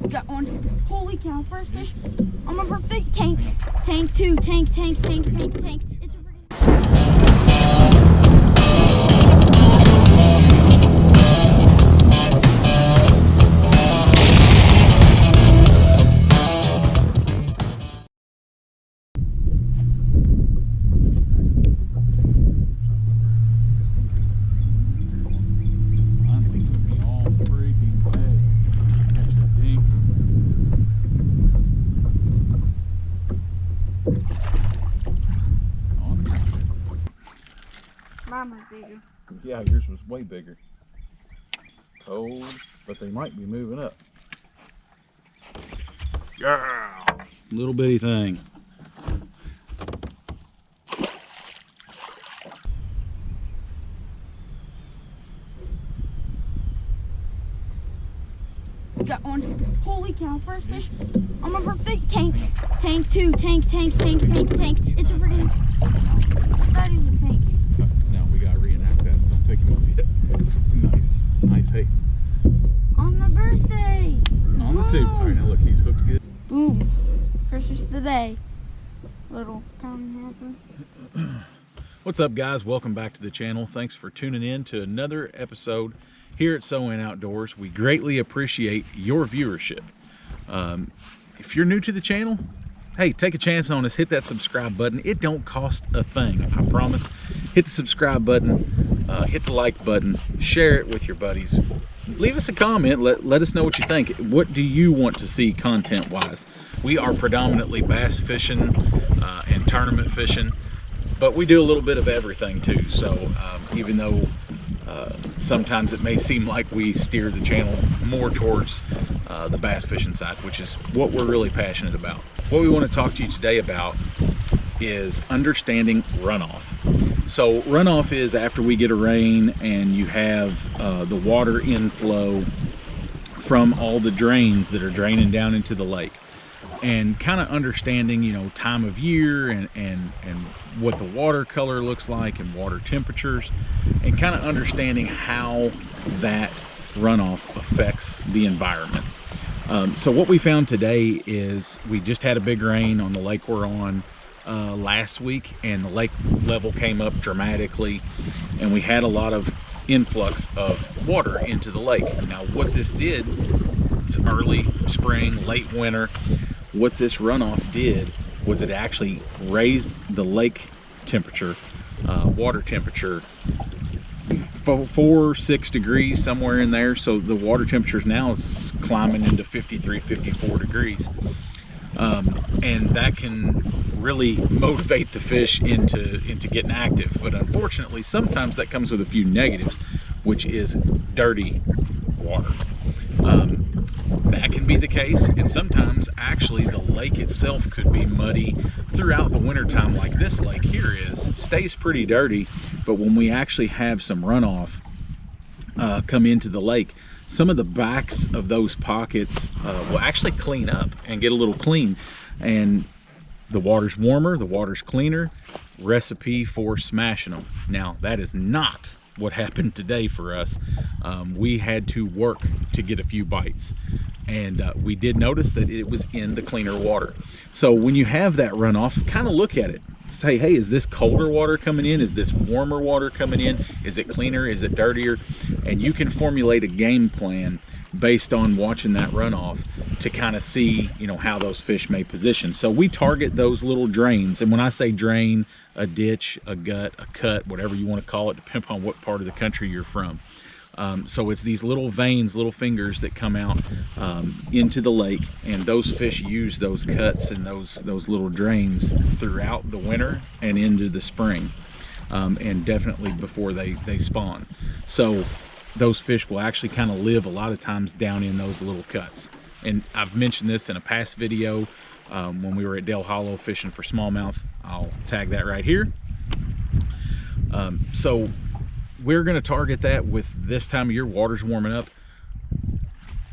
Got one. Holy cow, first fish on my birthday. Tank, tank two, tank, tank, tank, tank, tank. It's a mine was bigger. Yeah, yours was way bigger. Cold, but they might be moving up. Yeah, little bitty thing. Got one. Holy cow, first fish on my birthday. Tank, tank two, tank, tank, tank, tank, tank. It's a freaking. That is a tank. Now we gotta reenact that. Don't take him off yet. Nice, nice. Hey. On my birthday. On the tube. All right, now look, he's hooked good. Boom. First fish of the day. Little pound hopper. What's up, guys? Welcome back to the channel. Thanks for tuning in to another episode here at So-In Outdoors. We greatly appreciate your viewership. If you're new to the channel, hey, take a chance on us. Hit that subscribe button. It don't cost a thing, I promise. Hit the subscribe button, hit the like button, share it with your buddies. Leave us a comment. Let us know what you think. What do you want to see content-wise? We are predominantly bass fishing and tournament fishing, but we do a little bit of everything too. So even though sometimes it may seem like we steer the channel more towards the bass fishing side, which is what we're really passionate about. What we want to talk to you today about is understanding runoff. So runoff is after we get a rain and you have the water inflow from all the drains that are draining down into the lake, and kind of understanding, you know, time of year and what the water color looks like and water temperatures, and kind of understanding how that runoff affects the environment. So what we found today is we just had a big rain on the lake we're on last week, and the lake level came up dramatically, and we had a lot of influx of water into the lake. Now what this did, it's early spring, late winter, what this runoff did was it actually raised the lake temperature, water temperature, 4-6 degrees, somewhere in there. So the water temperatures now is climbing into 53-54 degrees, and that can really motivate the fish into getting active. But unfortunately, sometimes that comes with a few negatives, which is dirty water. That can be the case, and sometimes actually the lake itself could be muddy throughout the winter time, like this lake here is. It stays pretty dirty, but when we actually have some runoff come into the lake, some of the backs of those pockets will actually clean up and get a little clean, and the water's warmer, the water's cleaner. Recipe for smashing them. Now that is not what happened today for us. We had to work to get a few bites, and we did notice that it was in the cleaner water. So when you have that runoff, kind of look at it, say, hey, is this colder water coming in? Is this warmer water coming in? Is it cleaner? Is it dirtier? And you can formulate a game plan based on watching that runoff to kind of see, you know, how those fish may position. So we target those little drains, and when I say drain, a ditch, a gut, a cut, whatever you want to call it, depending on what part of the country you're from. So it's these little veins, little fingers that come out into the lake, and those fish use those cuts and those little drains throughout the winter and into the spring, and definitely before they spawn. So those fish will actually kind of live a lot of times down in those little cuts. And I've mentioned this in a past video when we were at Dale Hollow fishing for smallmouth. I'll tag that right here. So we're going to target that with this time of year. Water's warming up.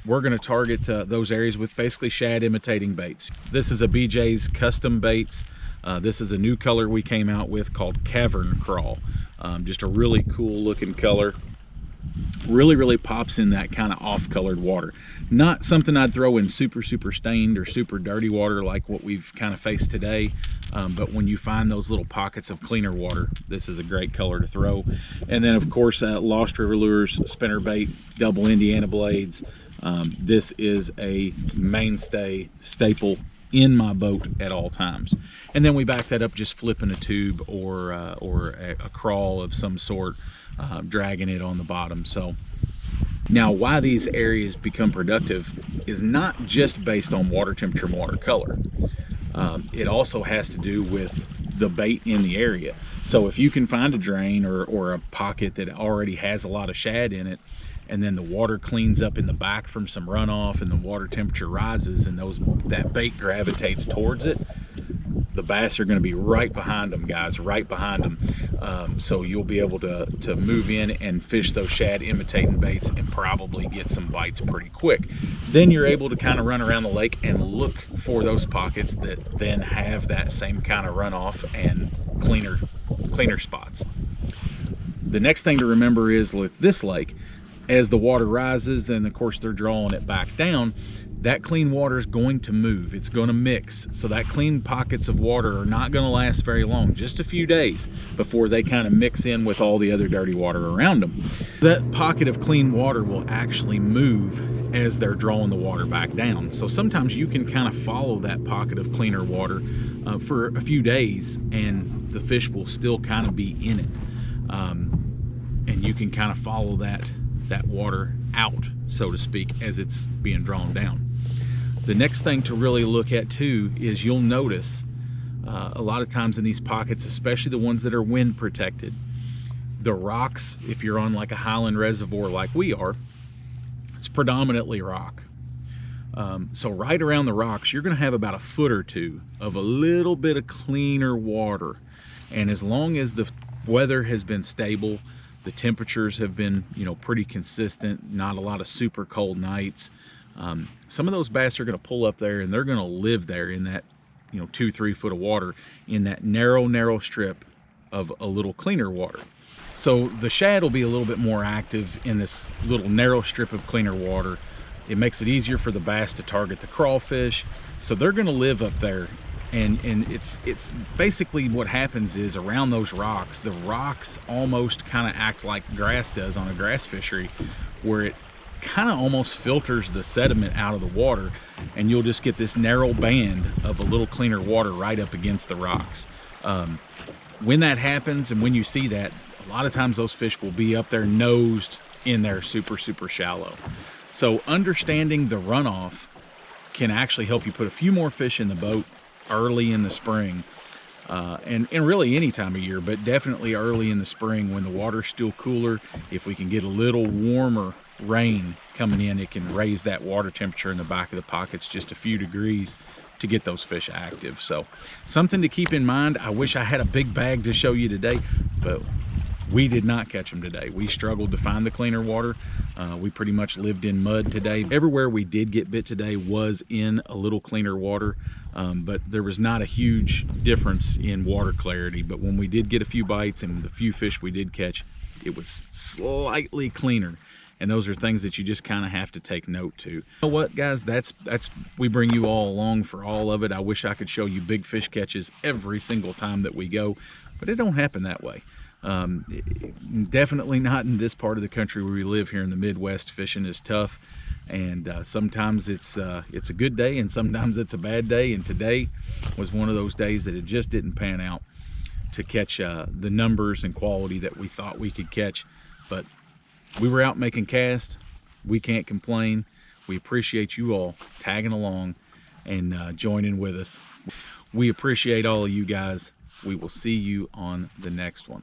We're going to target those areas with basically shad imitating baits. This is a BJ's custom baits. This is a new color we came out with called Cavern Crawl. Just a really cool looking color. really pops in that kind of off colored water. Not something I'd throw in super stained or super dirty water like what we've kind of faced today, but when you find those little pockets of cleaner water, this is a great color to throw. And then of course Lost River Lures spinnerbait double Indiana blades. This is a mainstay staple in my boat at all times. And then we back that up just flipping a tube or a crawl of some sort, dragging it on the bottom. So now why these areas become productive is not just based on water temperature and water color. It also has to do with the bait in the area. So if you can find a drain or a pocket that already has a lot of shad in it, and then the water cleans up in the back from some runoff and the water temperature rises and that bait gravitates towards it, the bass are going to be right behind them, guys, right behind them. So you'll be able to move in and fish those shad imitating baits and probably get some bites pretty quick. Then you're able to kind of run around the lake and look for those pockets that then have that same kind of runoff and cleaner spots. The next thing to remember is with this lake, as the water rises, then of course they're drawing it back down, that clean water is going to move, it's going to mix. So that clean pockets of water are not going to last very long, just a few days before they kind of mix in with all the other dirty water around them. That pocket of clean water will actually move as they're drawing the water back down. So sometimes you can kind of follow that pocket of cleaner water for a few days and the fish will still kind of be in it. And you can kind of follow that water out, so to speak, as it's being drawn down. The next thing to really look at too is you'll notice a lot of times in these pockets, especially the ones that are wind protected, the rocks, if you're on like a highland reservoir like we are, it's predominantly rock. So right around the rocks, you're going to have about a foot or two of a little bit of cleaner water. And as long as the weather has been stable, the temperatures have been, pretty consistent, not a lot of super cold nights, some of those bass are going to pull up there and they're going to live there in that, 2-3 foot of water in that narrow strip of a little cleaner water. So the shad will be a little bit more active in this little narrow strip of cleaner water. It makes it easier for the bass to target the crawfish. So they're going to live up there. And it's basically what happens is around those rocks, the rocks almost kind of act like grass does on a grass fishery, where it kind of almost filters the sediment out of the water, and you'll just get this narrow band of a little cleaner water right up against the rocks. When that happens and when you see that, a lot of times those fish will be up there nosed in there super shallow. So understanding the runoff can actually help you put a few more fish in the boat early in the spring, and really any time of year, but definitely early in the spring when the water's still cooler. If we can get a little warmer rain coming in, it can raise that water temperature in the back of the pockets just a few degrees to get those fish active. So something to keep in mind. I wish I had a big bag to show you today, but we did not catch them today. We struggled to find the cleaner water. We pretty much lived in mud today. Everywhere we did get bit today was in a little cleaner water, but there was not a huge difference in water clarity. But when we did get a few bites and the few fish we did catch, it was slightly cleaner. And those are things that you just kind of have to take note to. You know what, guys, that's we bring you all along for all of it. I wish I could show you big fish catches every single time that we go, but it don't happen that way. Definitely not in this part of the country where we live here in the Midwest. Fishing is tough, and sometimes it's a good day and sometimes it's a bad day, and today was one of those days that it just didn't pan out to catch the numbers and quality that we thought we could catch. But we were out making casts. We can't complain. We appreciate you all tagging along and joining with us. We appreciate all of you guys. We will see you on the next one.